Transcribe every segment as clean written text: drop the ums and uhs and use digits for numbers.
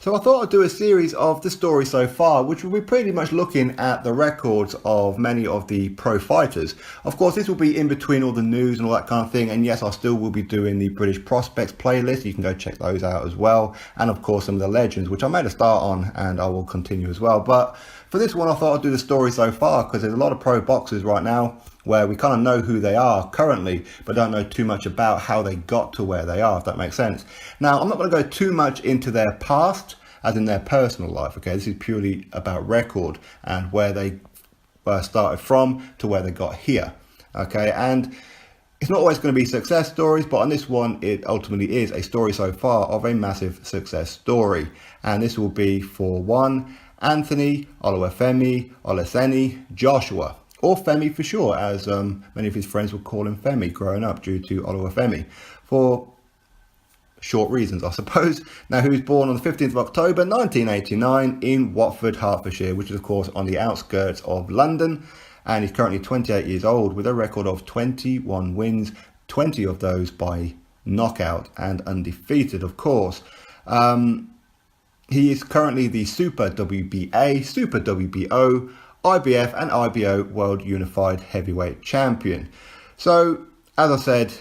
So I thought I'd do a series of the story so far, which will be pretty much looking at the records of many of the pro fighters. Of course, this will be in between all the news and all that kind of thing. And yes, I still will be doing the British Prospects playlist. You can go check those out as well. And of course, some of the legends, which I made a start on and I will continue as well. But for this one, I thought I'd do the story so far because there's a lot of pro boxers right now where we kind of know who they are currently, but don't know too much about how they got to where they are, if that makes sense. Now, I'm not going to go too much into their past, as in their personal life, okay? This is purely about record and where they started from to where they got here, okay? And it's not always going to be success stories, but on this one, it ultimately is a story so far of a massive success story. And this will be for one, Anthony Oluwafemi Olaseni Joshua, or Femi for short, as many of his friends would call him Femi growing up due to Oluwafemi, for short reasons, I suppose. Now, he was born on the 15th of October 1989 in Watford, Hertfordshire, which is of course on the outskirts of London, and he's currently 28 years old with a record of 21 wins, 20 of those by knockout, and undefeated, of course. He is currently the Super WBA, Super WBO, IBF and IBO World Unified Heavyweight Champion. So, as I said,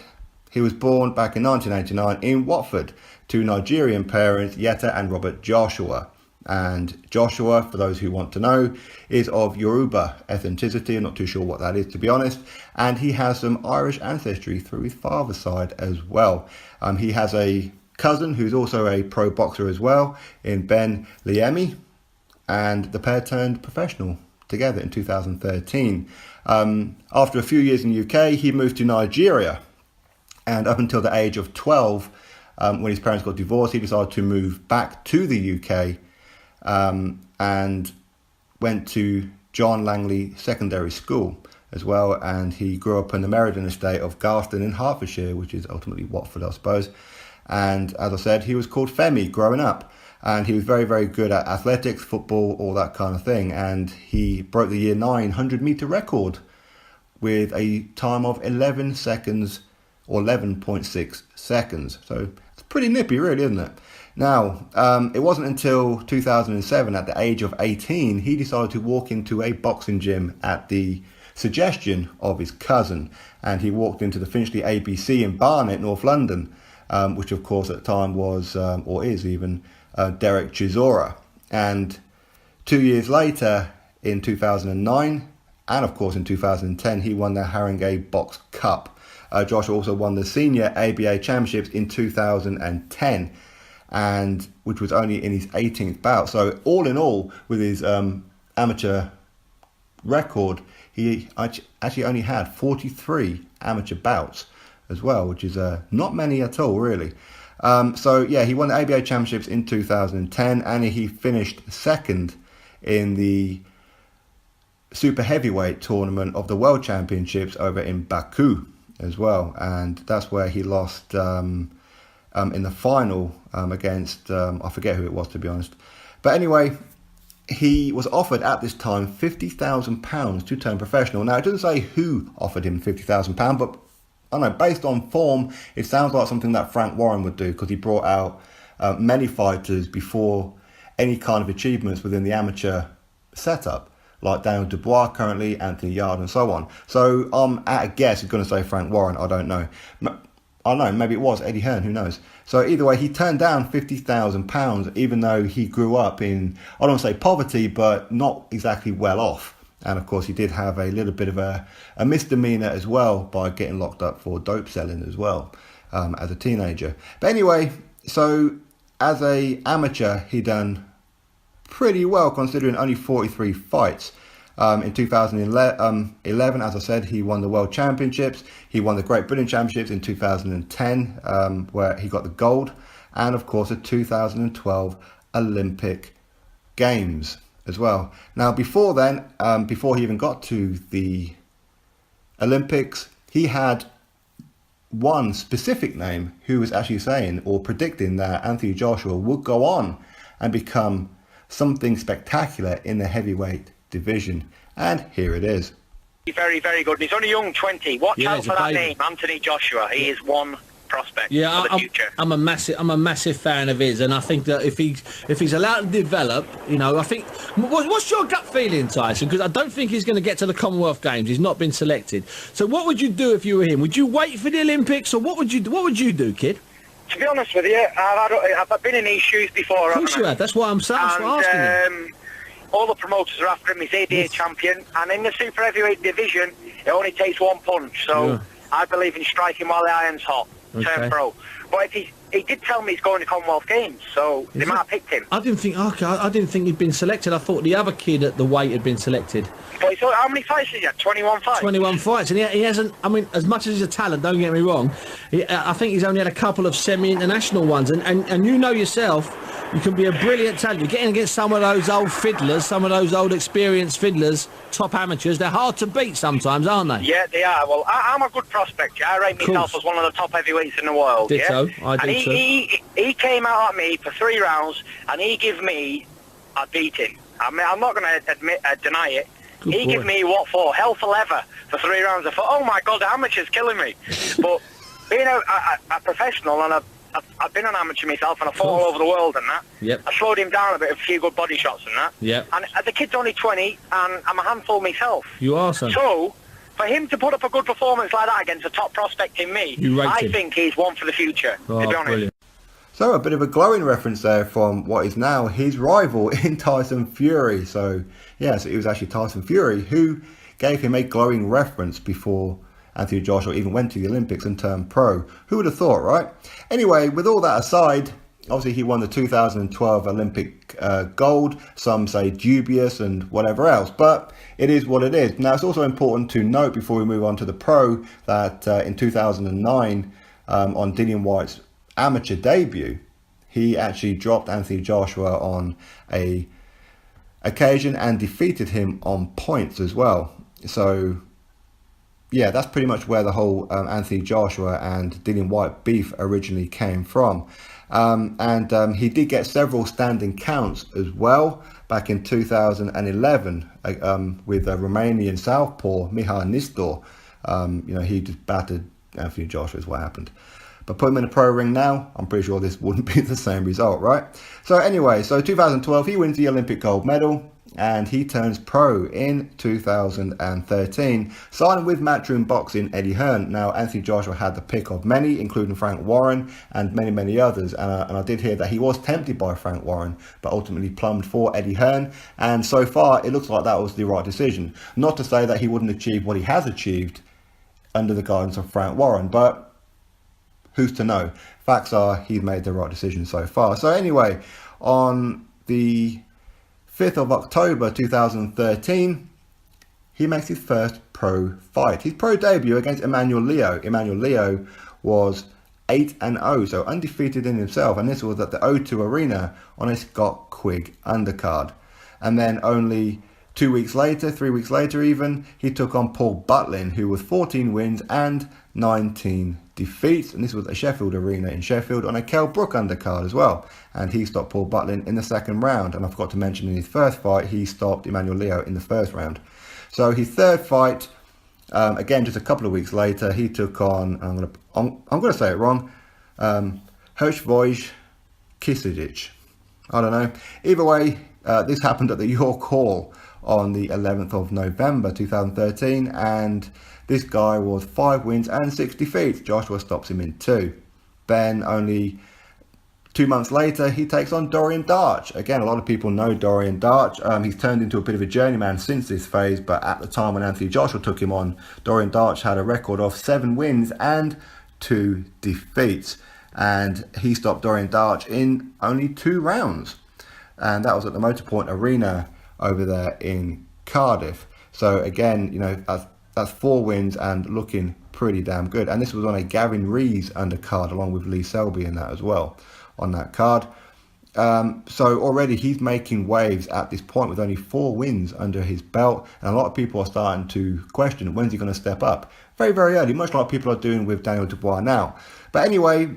he was born back in 1989 in Watford to Nigerian parents Yetta and Robert Joshua. And Joshua, for those who want to know, is of Yoruba ethnicity. I'm not too sure what that is, to be honest. And he has some Irish ancestry through his father's side as well. He has a cousin who's also a pro boxer as well, in Ben Liemi. And the pair turned professional together in 2013. After a few years in the UK, he moved to Nigeria. And up until the age of 12, when his parents got divorced, he decided to move back to the UK and went to John Langley Secondary School as well. And he grew up in the Meriden estate of Garston in Hertfordshire, which is ultimately Watford, I suppose. And as I said, he was called Femi growing up. And he was very, very good at athletics, football, all that kind of thing. And he broke the year 9 100-meter record with a time of 11 seconds or 11.6 seconds. So it's pretty nippy, really, isn't it? Now, it wasn't until 2007, at the age of 18, he decided to walk into a boxing gym at the suggestion of his cousin. And he walked into the Finchley ABC in Barnet, North London, which of course at the time was, or is even, Derek Chisora. And 2 years later, in 2009, and of course in 2010, he won the Haringey Box Cup. Joshua also won the Senior ABA Championships in 2010, and which was only in his 18th bout. So all in all, with his amateur record, he actually only had 43 amateur bouts as well, which is not many at all, really. So yeah, he won the ABA Championships in 2010, and he finished second in the super heavyweight tournament of the World Championships over in Baku as well. And that's where he lost in the final against, I forget who it was, to be honest. But anyway, he was offered at this time £50,000 to turn professional. Now, it doesn't say who offered him £50,000, but I don't know, based on form, it sounds like something that Frank Warren would do, because he brought out many fighters before any kind of achievements within the amateur setup, like Daniel Dubois currently, Anthony Yard and so on. So I'm at a guess, he's going to say Frank Warren, I don't know. I don't know, maybe it was Eddie Hearn, who knows. So either way, he turned down £50,000, even though he grew up in, I don't want to say poverty, but not exactly well off. And of course, he did have a little bit of a misdemeanor as well by getting locked up for dope selling as well as a teenager. But anyway, so as a amateur, he done pretty well considering only 43 fights. In 2011, as I said, he won the World Championships. He won the Great Britain Championships in 2010, where he got the gold. And of course, the 2012 Olympic Games as well. Now, before then, before he even got to the Olympics, he had one specific name who was actually saying or predicting that Anthony Joshua would go on and become something spectacular in the heavyweight division. And here it is. Very, very good. And he's only young, 20. Watch out for that name, Anthony Joshua. He is one prospect Yeah, for the future. I'm a massive fan of his, and I think that if he's allowed to develop, I think. What's your gut feeling, Tyson? Because I don't think he's going to get to the Commonwealth Games. He's not been selected. So what would you do if you were him? Would you wait for the Olympics, or what would you do, kid? To be honest with you, I've been in these shoes before. Of course you have. That's why I'm asking you. All the promoters are after him. He's ABA champion, and in the super heavyweight division, it only takes one punch. So I believe in striking while the iron's hot. Turn pro. But if he did tell me he's going to Commonwealth Games, so they might have picked him. I didn't think he'd been selected. I thought the other kid at the weight had been selected. But how many fights has he had? 21 fights? 21 fights, and he hasn't. I mean, as much as he's a talent, don't get me wrong, I think he's only had a couple of semi-international ones. And you know yourself, you can be a brilliant talent. You're getting against some of those old fiddlers, some of those old experienced fiddlers, top amateurs. They're hard to beat sometimes, aren't they? Yeah, they are. Well, I'm a good prospect. Yeah? I rate myself as one of the top heavyweights in the world. Ditto. Yeah? I do too. He came out at me for 3 rounds, and he gave me a beating. I mean, I'm not going to deny it. He gave me what for? Hell for leather for 3 rounds. I thought, oh my God, the amateur's killing me. But being a professional, and I've been an amateur myself, and I fought all over the world and that. Yep. I slowed him down a bit, a few good body shots and that. Yep. And the kid's only 20, and I'm a handful myself. You are, son. So, for him to put up a good performance like that against a top prospect in me, I think he's one for the future, to be honest. Brilliant. So a bit of a glowing reference there from what is now his rival in Tyson Fury. So yes, it was actually Tyson Fury who gave him a glowing reference before Anthony Joshua even went to the Olympics and turned pro. Who would have thought, right? Anyway, with all that aside, obviously he won the 2012 Olympic gold. Some say dubious and whatever else, but it is what it is. Now it's also important to note before we move on to the pro that in 2009 on Dillian Whyte's amateur debut, he actually dropped Anthony Joshua on a occasion and defeated him on points as well. So yeah, that's pretty much where the whole Anthony Joshua and Dillian Whyte beef originally came from. And he did get several standing counts as well back in 2011 with Romanian southpaw Mihai Nistor. He just battered Anthony Joshua is what happened. But put him in a pro ring now, I'm pretty sure this wouldn't be the same result, right? So anyway, 2012, he wins the Olympic gold medal and he turns pro in 2013, signing with Matchroom Boxing Eddie Hearn. Now, Anthony Joshua had the pick of many, including Frank Warren and many, many others. And I did hear that he was tempted by Frank Warren, but ultimately plumbed for Eddie Hearn. And so far, it looks like that was the right decision. Not to say that he wouldn't achieve what he has achieved under the guidance of Frank Warren, but who's to know? Facts are he's made the right decision so far. So anyway, on the 5th of October 2013, he makes his first pro fight. His pro debut against Emmanuel Leo. Emmanuel Leo was 8-0, so undefeated in himself. And this was at the O2 Arena on a Scott Quigg undercard. And then only 3 weeks later even, he took on Paul Butlin, who was 14 wins and 19 defeats. And this was at Sheffield Arena in Sheffield on a Kell Brook undercard as well. And he stopped Paul Butlin in the second round. And I forgot to mention in his first fight, he stopped Emmanuel Leo in the first round. So his third fight, again, just a couple of weeks later, he took on, I'm going to say it wrong, Hershvoj Kisidic. I don't know. Either way, this happened at the York Hall on the 11th of November 2013, and this guy was 5 wins and 6 defeats. Joshua stops him in 2. Then only 2 months later, he takes on Dorian Darch. Again, a lot of people know Dorian Darch. He's turned into a bit of a journeyman since this phase, but at the time when Anthony Joshua took him on, Dorian Darch had a record of 7 wins and 2 defeats. And he stopped Dorian Darch in only 2 rounds. And that was at the Motorpoint Arena over there in Cardiff. So again, that's 4 wins and looking pretty damn good. And this was on a Gavin Rees undercard along with Lee Selby in that as well on that card. So already he's making waves at this point with only 4 wins under his belt. And a lot of people are starting to question, when's he going to step up? Very, very early, much like people are doing with Daniel Dubois now. But anyway,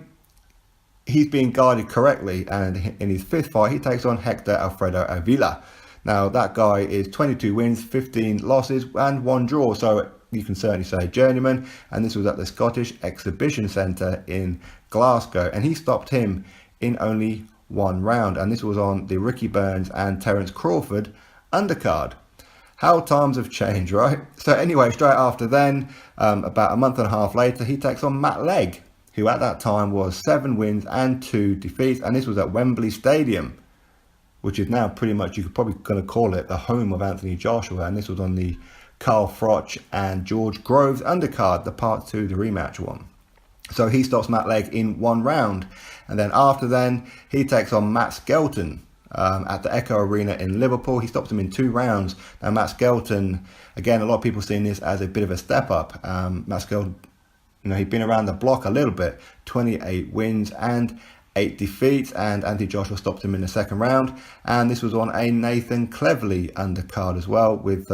he's being guided correctly. And in his 5th fight, he takes on Hector Alfredo Avila. Now, that guy is 22 wins, 15 losses, and 1 draw. So you can certainly say journeyman, and this was at the Scottish Exhibition Centre in Glasgow, and he stopped him in only one round, and this was on the Ricky Burns and Terence Crawford undercard. How times have changed, right? So anyway, straight after then, about a month and a half later, he takes on Matt Legg, who at that time was 7 wins and 2 defeats, and this was at Wembley Stadium, which is now pretty much, you could probably going to call it the home of Anthony Joshua, and this was on the Carl Froch and George Groves undercard, the part 2, the rematch one. So he stops Matt Legg in one round, and then after then, he takes on Matt Skelton at the Echo Arena in Liverpool. He stops him in 2 rounds. Now Matt Skelton, again, a lot of people seeing this as a bit of a step up. Matt Skelton, he'd been around the block a little bit, 28 wins and 8 defeats, and Anthony Joshua stopped him in the second round, and this was on a Nathan Cleverly undercard as well, with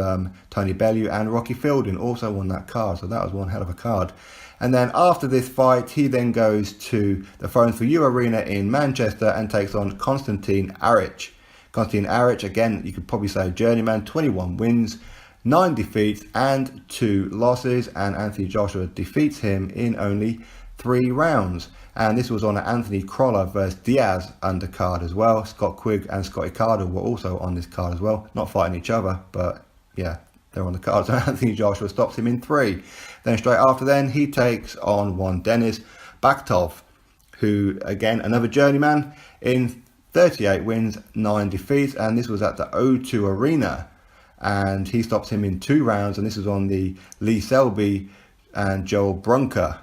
Tony Bellew and Rocky Fielding also on that card, so that was one hell of a card. And then after this fight, he then goes to the Thrones for You Arena in Manchester and takes on Konstantin Aric. Konstantin Aric, again, you could probably say journeyman, 21 wins, 9 defeats and 2 losses, and Anthony Joshua defeats him in only 3 rounds. And this was on an Anthony Crolla versus Diaz undercard as well. Scott Quigg and Scotty Carter were also on this card as well. Not fighting each other, but yeah, they're on the card. So Anthony Joshua stops him in 3. Then straight after then, he takes on one Denis Bakhtov, who, again, another journeyman in 38 wins, 9 defeats. And this was at the O2 Arena. And he stops him in 2 rounds. And this was on the Lee Selby and Joel Brunker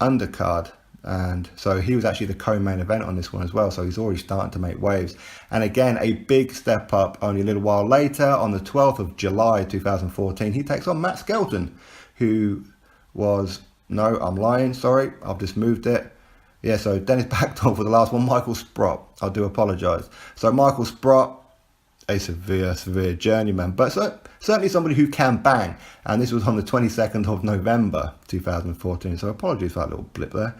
undercard. And so he was actually the co-main event on this one as well, so he's already starting to make waves. And again, a big step up only a little while later, on the 12th of July 2014, he takes on Matt Skelton, who was, no, I'm lying, sorry, I've just moved it. Yeah, so Denis Bakhtov for the last one, Michael Sprott, I do apologise. So Michael Sprott, a severe journeyman, but certainly somebody who can bang, and this was on the 22nd of November 2014, so apologies for that little blip there.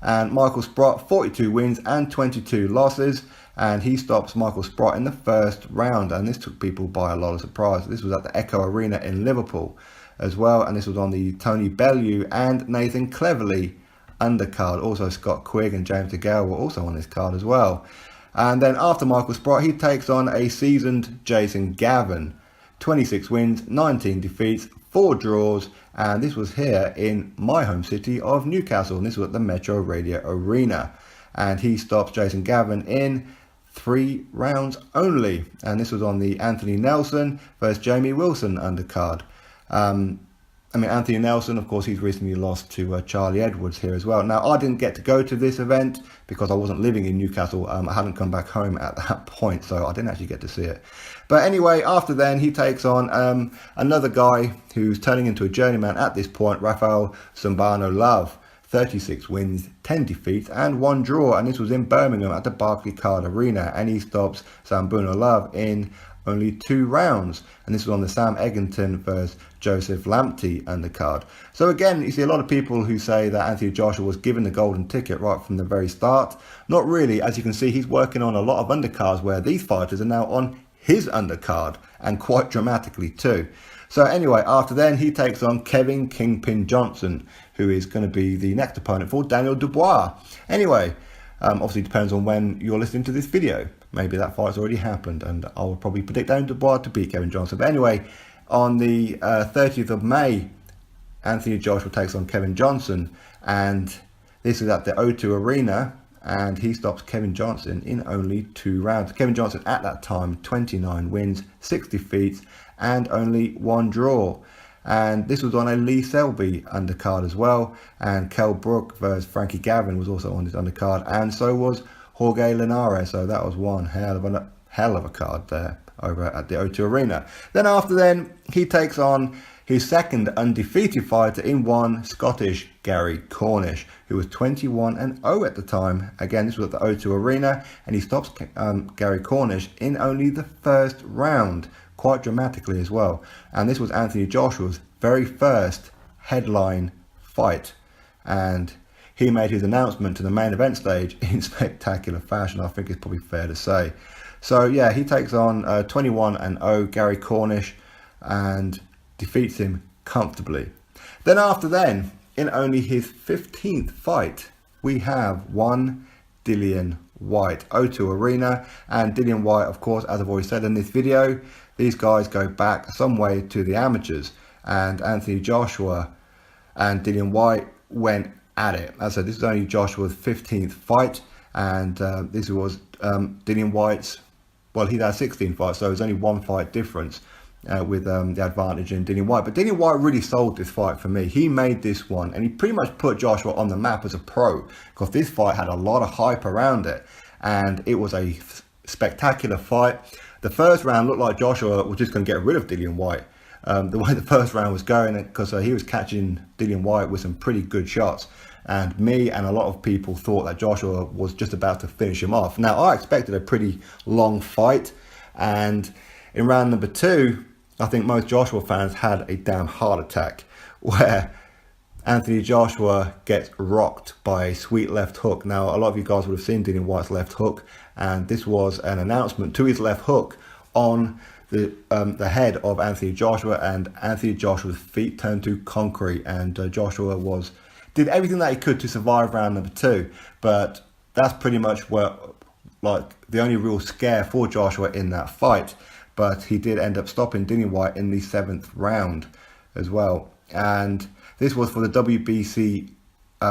And Michael Sprott, 42 wins and 22 losses, and he stops Michael Sprott in the first round, and this took people by a lot of surprise. This was at the Echo Arena in Liverpool as well, and this was on the Tony Bellew and Nathan Cleverly undercard. Also Scott Quigg and James DeGale were also on this card as well. And then after Michael Sprott, he takes on a seasoned Jason Gavin, 26 wins, 19 defeats, 4 draws, and this was here in my home city of Newcastle, and this was at the Metro Radio Arena. And he stops Jason Gavin in 3 rounds only, and this was on the Anthony Nelson versus Jamie Wilson undercard. Anthony Nelson, of course, he's recently lost to Charlie Edwards here as well. Now, I didn't get to go to this event because I wasn't living in Newcastle. I hadn't come back home at that point, so I didn't actually get to see it. But anyway, after then, he takes on another guy who's turning into a journeyman at this point, Rafael Zumbano Love. 36 wins, 10 defeats, and 1 draw. And this was in Birmingham at the Barclaycard Arena. And he stops Zumbano Love in only 2 rounds, and this was on the Sam Eggington versus Joseph Lamptey undercard. So again, you see a lot of people who say that Anthony Joshua was given the golden ticket right from the very start. Not really. As you can see, he's working on a lot of undercards where these fighters are now on his undercard, and quite dramatically too. So anyway, after then, he takes on Kevin Kingpin Johnson, who is going to be the next opponent for Daniel Dubois. Anyway, obviously depends on when you're listening to this video. Maybe that fight's already happened, and I would probably predict Daniel Dubois to beat Kevin Johnson. But anyway, on the 30th of May, Anthony Joshua takes on Kevin Johnson, and this is at the O2 Arena, and he stops Kevin Johnson in only 2 rounds. Kevin Johnson at that time, 29 wins, 6 defeats, and only 1 draw. And this was on a Lee Selby undercard as well, and Kell Brook versus Frankie Gavin was also on this undercard, and so was Jorge Linares. So that was one hell of a card there over at the O2 Arena. Then after then, he takes on his second undefeated fighter in one, Scottish Gary Cornish, who was 21-0 at the time. Again, this was at the O2 Arena, and he stops Gary Cornish in only the first round, quite dramatically as well. And this was Anthony Joshua's very first headline fight, and he made his announcement to the main event stage in spectacular fashion, I think it's probably fair to say. So yeah, he takes on 21-0 Gary Cornish and defeats him comfortably. Then after then, in only his 15th fight, we have one Dillian Whyte, O2 Arena. And Dillian Whyte, of course, as I've already said in this video, these guys go back some way to the amateurs, and Anthony Joshua and Dillian Whyte went at it. As I said, this is only Joshua's 15th fight, and this was Dillian Whyte's, well, he'd had 16 fights, so it was only one fight difference with the advantage in Dillian Whyte. But Dillian Whyte really sold this fight for me. He made this one, and he pretty much put Joshua on the map as a pro, because this fight had a lot of hype around it, and it was a spectacular fight. The first round looked like Joshua was just going to get rid of Dillian Whyte. The way the first round was going, because he was catching Dillian Whyte with some pretty good shots. And me and a lot of people thought that Joshua was just about to finish him off. Now, I expected a pretty long fight. And in round number 2, I think most Joshua fans had a damn heart attack, where Anthony Joshua gets rocked by a sweet left hook. Now, a lot of you guys would have seen Dillian Whyte's left hook, and this was an announcement to his left hook on the head of Anthony Joshua, and Anthony Joshua's feet turned to concrete, and Joshua did everything that he could to survive round number 2. But that's pretty much the only real scare for Joshua in that fight. But he did end up stopping Dillian Whyte in the 7th round as well. And this was for the WBC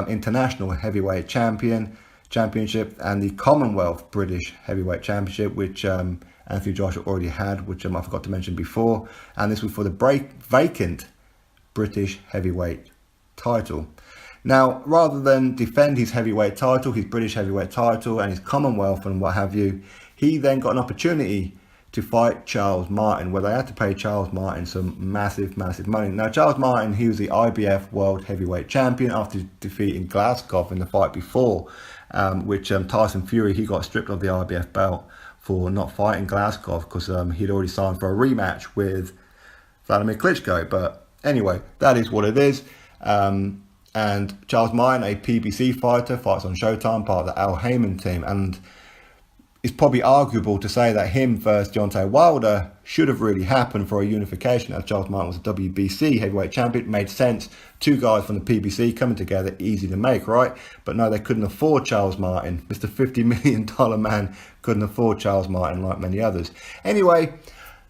International Heavyweight Championship and the Commonwealth British Heavyweight Championship, which Anthony Joshua already had, which I forgot to mention before. And this was for the vacant British Heavyweight title. Now, rather than defend his heavyweight title, his British heavyweight title and his Commonwealth and what have you, he then got an opportunity to fight Charles Martin, where they had to pay Charles Martin some massive money. Now, Charles Martin, he was the IBF World Heavyweight Champion after defeating Glasgow in the fight before, which Tyson Fury, he got stripped of the IBF belt for not fighting Glasgow, because he'd already signed for a rematch with Vladimir Klitschko. But anyway, that is what it is. And Charles Martin, a PBC fighter, fights on Showtime, part of the Al Haymon team. And it's probably arguable to say that him versus Deontay Wilder should have really happened for a unification, as Charles Martin was a WBC heavyweight champion. It made sense. 2 guys from the PBC coming together, easy to make, right? But no, they couldn't afford Charles Martin. Mr. $50 million man couldn't afford Charles Martin like many others. Anyway,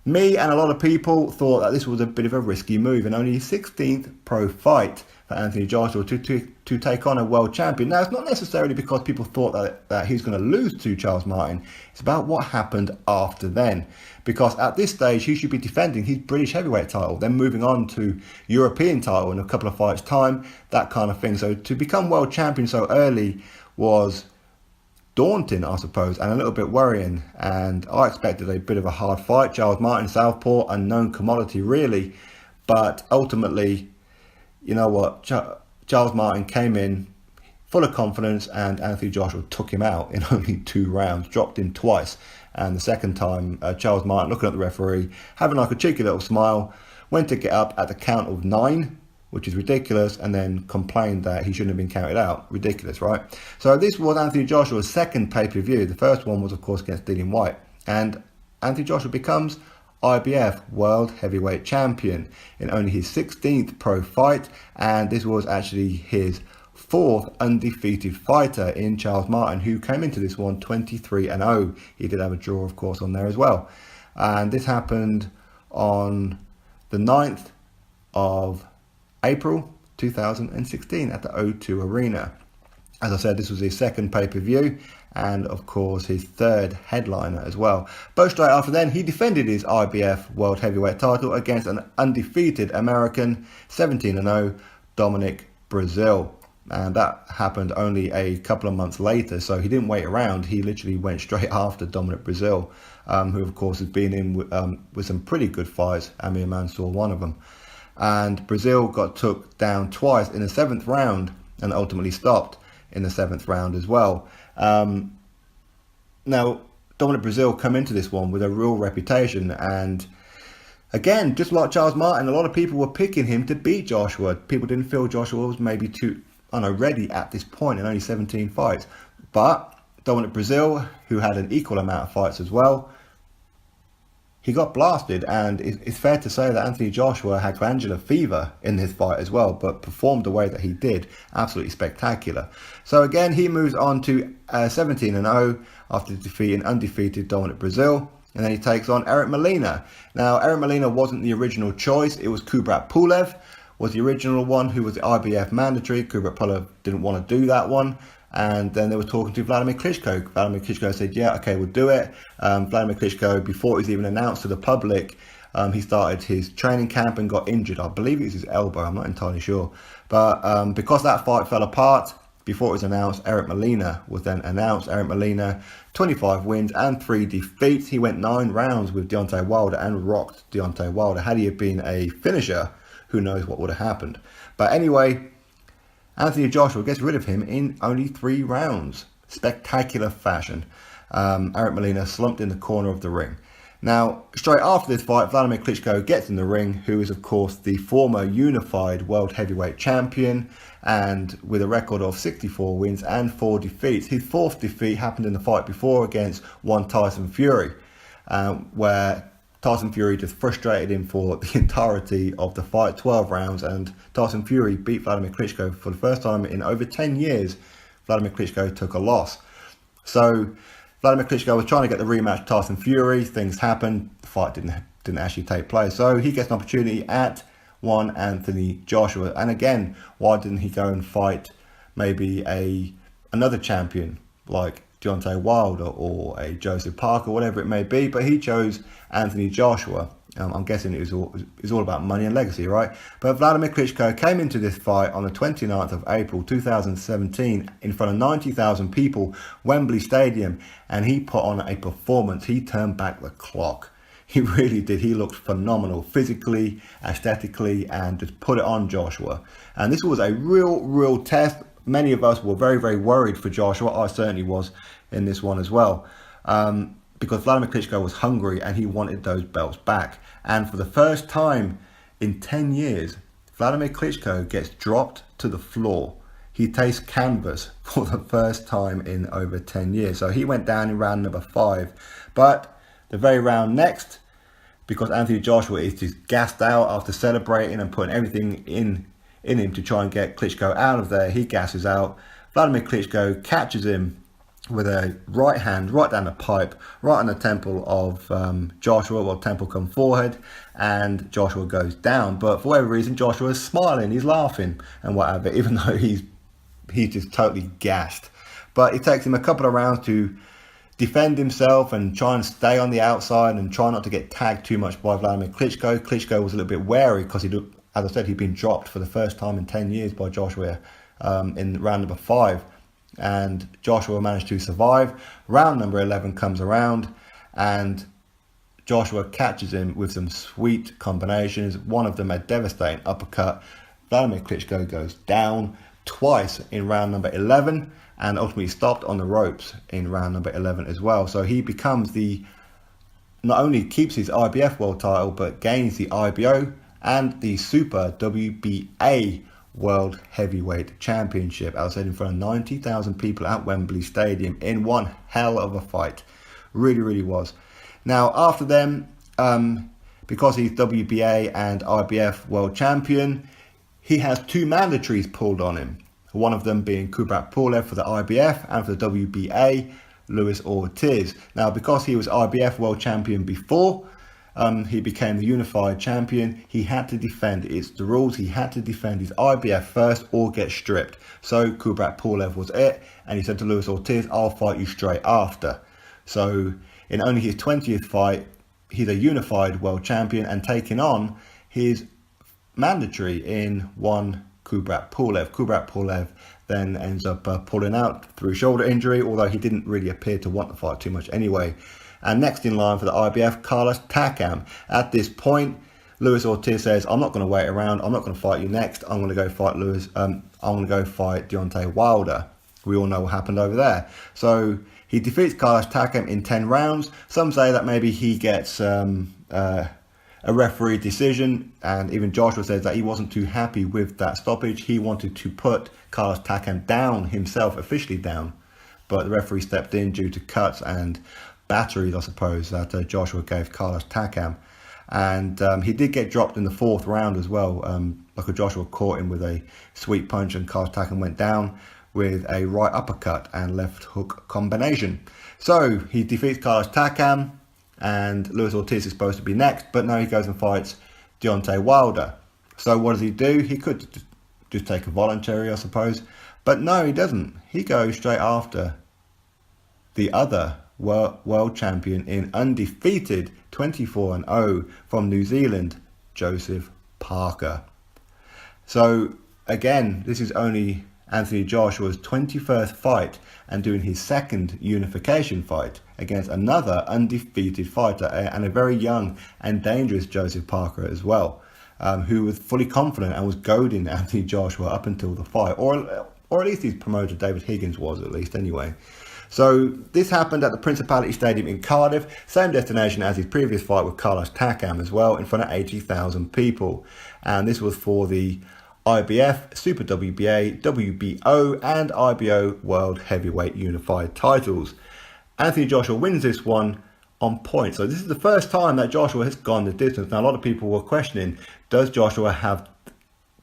me and a lot of people thought that this was a bit of a risky move, and only his 16th pro fight for Anthony Joshua to take on a world champion. Now, it's not necessarily because people thought that he's going to lose to Charles Martin. It's about what happened after then. Because at this stage, he should be defending his British heavyweight title, then moving on to European title in a couple of fights' time, that kind of thing. So to become world champion so early was daunting, I suppose, and a little bit worrying. And I expected a bit of a hard fight. Charles Martin, southpaw, unknown commodity, really. But ultimately, you know what, Charles Martin came in full of confidence, and Anthony Joshua took him out in only 2 rounds, dropped him twice. And the second time, Charles Martin, looking at the referee, having like a cheeky little smile, went to get up at the count of 9, which is ridiculous, and then complained that he shouldn't have been counted out. Ridiculous, right? So this was Anthony Joshua's second pay-per-view. The first one was, of course, against Dillian Whyte. And Anthony Joshua becomes IBF World Heavyweight Champion in only his 16th pro fight, and this was actually his 4th undefeated fighter in Charles Martin, who came into this one 23-0. He did have a draw, of course, on there as well. And this happened on the 9th of April 2016 at the O2 Arena. As I said, this was his second pay-per-view, and of course his 3rd headliner as well. But straight after then, he defended his IBF World Heavyweight title against an undefeated American, 17-0, Dominic Breazeale. And that happened only a couple of months later, so he didn't wait around. He literally went straight after Dominic Breazeale, who of course has been in with some pretty good fights. Amir Mansour, one of them. And Breazeale got took down twice in the 7th round and ultimately stopped in the 7th round as well. Now, Dominic Breazeale come into this one with a real reputation, and again, just like Charles Martin, a lot of people were picking him to beat Joshua. People didn't feel Joshua was maybe too ready at this point in only 17 fights. But Dominic Breazeale, who had an equal amount of fights as well, he got blasted, and it's fair to say that Anthony Joshua had glandular fever in this fight as well, but performed the way that he did, absolutely spectacular. So again, he moves on to 17-0 after defeating undefeated Dominic Breazeale, and then he takes on Eric Molina. Now, Eric Molina wasn't the original choice. It was Kubrat Pulev was the original one, who was the IBF mandatory. Kubrat Pulev didn't want to do that one. And then they were talking to Vladimir Klitschko. Vladimir Klitschko said, yeah, okay, we'll do it. Vladimir Klitschko, before it was even announced to the public, he started his training camp and got injured. I believe it was his elbow. I'm not entirely sure. But because that fight fell apart, before it was announced, Eric Molina was then announced. Eric Molina, 25 wins and 3 defeats. He went 9 rounds with Deontay Wilder and rocked Deontay Wilder. Had he have been a finisher, who knows what would have happened. But anyway, Anthony Joshua gets rid of him in only 3 rounds. Spectacular fashion. Eric Molina slumped in the corner of the ring. Now, straight after this fight, Vladimir Klitschko gets in the ring, who is, of course, the former unified world heavyweight champion, and with a record of 64 wins and 4 defeats. His 4th defeat happened in the fight before against one Tyson Fury, where Tyson Fury just frustrated him for the entirety of the fight, 12 rounds, and Tyson Fury beat Vladimir Klitschko for the first time in over 10 years. Vladimir Klitschko took a loss. So Vladimir Klitschko was trying to get the rematch with Tyson Fury. Things happened. The fight didn't actually take place. So he gets an opportunity at one Anthony Joshua. And again, why didn't he go and fight maybe another champion like Deontay Wilder or a Joseph Parker, whatever it may be? But he chose Anthony Joshua. I'm guessing it was all about money and legacy, right? But Vladimir Klitschko came into this fight on the 29th of April 2017 in front of 90,000 people, Wembley Stadium, and he put on a performance. He turned back the clock. He really did. He looked phenomenal physically, aesthetically, and just put it on Joshua. And this was a real test. Many of us were very, very worried for Joshua. I certainly was in this one as well. Because Vladimir Klitschko was hungry and he wanted those belts back. And for the first time in 10 years, Vladimir Klitschko gets dropped to the floor. He tastes canvas for the first time in over 10 years. So he went down in round number 5. But the very round next, because Anthony Joshua is just gassed out after celebrating and putting everything in him to try and get Klitschko out of there, he gasses out. Vladimir Klitschko catches him with a right hand right down the pipe, right on the temple of Joshua. Well, temple come forehead, and Joshua goes down. But for whatever reason, Joshua is smiling, he's laughing and whatever, even though he's just totally gassed. But it takes him a couple of rounds to defend himself and try and stay on the outside and try not to get tagged too much by Vladimir Klitschko. Klitschko was a little bit wary because as I said, he'd been dropped for the first time in 10 years by Joshua in round number 5. And Joshua managed to survive. Round number 11 comes around and Joshua catches him with some sweet combinations. One of them a devastating uppercut. Vladimir Klitschko goes down twice in round number 11 and ultimately stopped on the ropes in round number 11 as well. So he becomes not only keeps his IBF world title, but gains the IBO and the Super WBA World Heavyweight Championship, as I said, in front of 90,000 people at Wembley Stadium in one hell of a fight. Really was. Now, after them, because he's WBA and IBF World Champion, he has 2 mandatories pulled on him. One of them being Kubrat Pulev for the IBF and for the WBA, Luis Ortiz. Now, because he was IBF World Champion before, he became the unified champion. He had to defend. It's the rules. He had to defend his IBF first or get stripped. So Kubrat Pulev was it. And he said to Luis Ortiz, I'll fight you straight after. So in only his 20th fight, he's a unified world champion and taking on his mandatory in one Kubrat Pulev. Kubrat Pulev then ends up pulling out through shoulder injury, although he didn't really appear to want the fight too much anyway. And next in line for the IBF, Carlos Takam. At this point, Luis Ortiz says, I'm not going to wait around. I'm not going to fight you next. I'm going to go fight I'm going to go fight Deontay Wilder. We all know what happened over there. So he defeats Carlos Takam in 10 rounds. Some say that maybe he gets a referee decision. And even Joshua says that he wasn't too happy with that stoppage. He wanted to put Carlos Takam down himself, officially down. But the referee stepped in due to cuts and batteries, I suppose, that Joshua gave Carlos Takam. And he did get dropped in the 4th round as well. Joshua caught him with a sweep punch, and Carlos Takam went down with a right uppercut and left hook combination. So he defeats Carlos Takam, and Luis Ortiz is supposed to be next, but no, he goes and fights Deontay Wilder. So what does he do? He could just take a voluntary, I suppose, but no, he doesn't. He goes straight after the other world champion in undefeated 24-0 from New Zealand, Joseph Parker. So again, this is only Anthony Joshua's 21st fight and doing his second unification fight against another undefeated fighter, and a very young and dangerous Joseph Parker as well, who was fully confident and was goading Anthony Joshua up until the fight, or at least his promoter David Higgins was, at least anyway. So this happened at the Principality Stadium in Cardiff, same destination as his previous fight with Carlos Takam as well, in front of 80,000 people. And this was for the IBF, Super WBA, WBO and IBO World Heavyweight Unified titles. Anthony Joshua wins this one on point. So this is the first time that Joshua has gone the distance. Now a lot of people were questioning, does Joshua have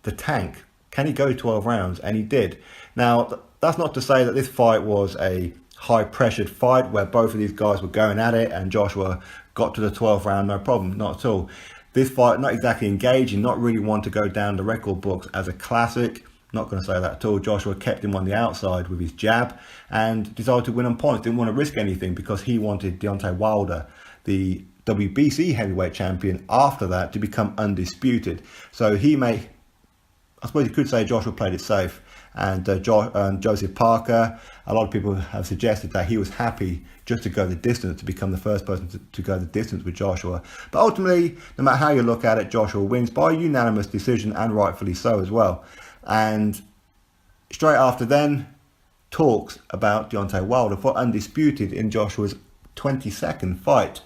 the tank? Can he go 12 rounds? And he did. Now that's not to say that this fight was a high pressured fight where both of these guys were going at it and Joshua got to the 12th round no problem, not at all. This fight, not exactly engaging, not really want to go down the record books as a classic, not going to say that at all. Joshua kept him on the outside with his jab and decided to win on points, didn't want to risk anything because he wanted Deontay Wilder, the WBC heavyweight champion, after that to become undisputed. So I suppose you could say Joshua played it safe. And Joseph Parker, a lot of people have suggested that he was happy just to go the distance, to become the first person to go the distance with Joshua. But ultimately, no matter how you look at it, Joshua wins by unanimous decision, and rightfully so as well. And straight after then, talks about Deontay Wilder for undisputed in Joshua's 22nd fight.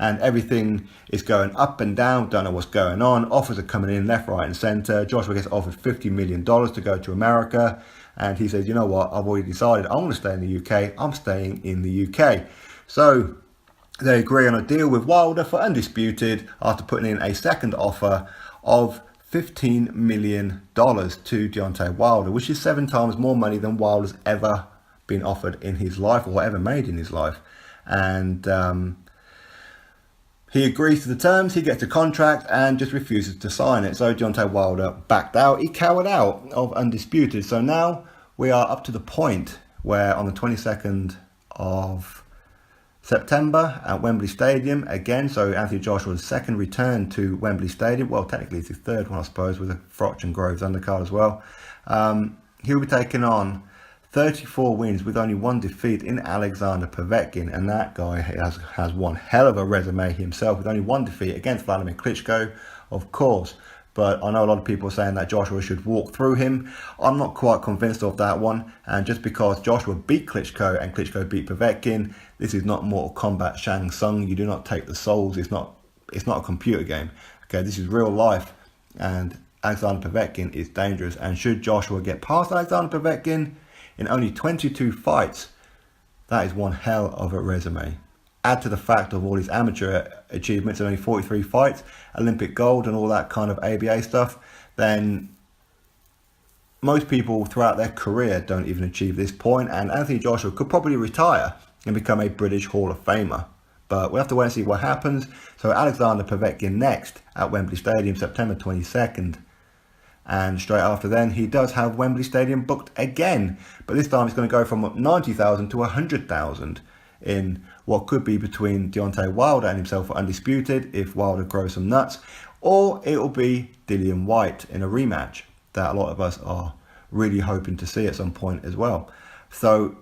And everything is going up and down, don't know what's going on. Offers are coming in left, right and centre. Joshua gets offered $50 million to go to America. And he says, you know what, I've already decided I want to stay in the UK. I'm staying in the UK. So they agree on a deal with Wilder for undisputed after putting in a second offer of $15 million to Deontay Wilder, which is 7 times more money than Wilder's ever been offered in his life or ever made in his life. And he agrees to the terms, he gets a contract and just refuses to sign it. So Deontay Wilder backed out, he cowered out of undisputed. So now we are up to the point where on the 22nd of September at Wembley Stadium again, so Anthony Joshua's second return to Wembley Stadium, well technically it's his third one I suppose, with a Froch and Groves undercard as well. He'll be taking on 34 wins with only 1 defeat in Alexander Povetkin, and that guy has one hell of a resume himself with only 1 defeat against Vladimir Klitschko, of course. But I know a lot of people are saying that Joshua should walk through him. I'm not quite convinced of that one. And just because Joshua beat Klitschko and Klitschko beat Povetkin, this is not Mortal Kombat Shang Tsung. You do not take the souls. It's not a computer game. Okay, this is real life. And Alexander Povetkin is dangerous. And should Joshua get past Alexander Povetkin in only 22 fights, that is one hell of a resume. Add to the fact of all his amateur achievements and only 43 fights, Olympic gold and all that kind of ABA stuff, then most people throughout their career don't even achieve this point, and Anthony Joshua could probably retire and become a British Hall of Famer. But we'll have to wait and see what happens. So Alexander Povetkin next at Wembley Stadium, September 22nd. And straight after then, he does have Wembley Stadium booked again. But this time it's going to go from 90,000 to 100,000 in what could be between Deontay Wilder and himself for undisputed if Wilder grows some nuts. Or it will be Dillian Whyte in a rematch that a lot of us are really hoping to see at some point as well. So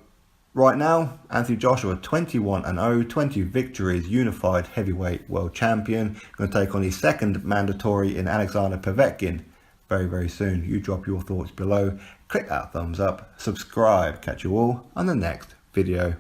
right now, Anthony Joshua, 21-0, 20 victories, unified heavyweight world champion. Going to take on his second mandatory in Alexander Povetkin very, very soon. You drop your thoughts below, click that thumbs up, subscribe. Catch you all on the next video.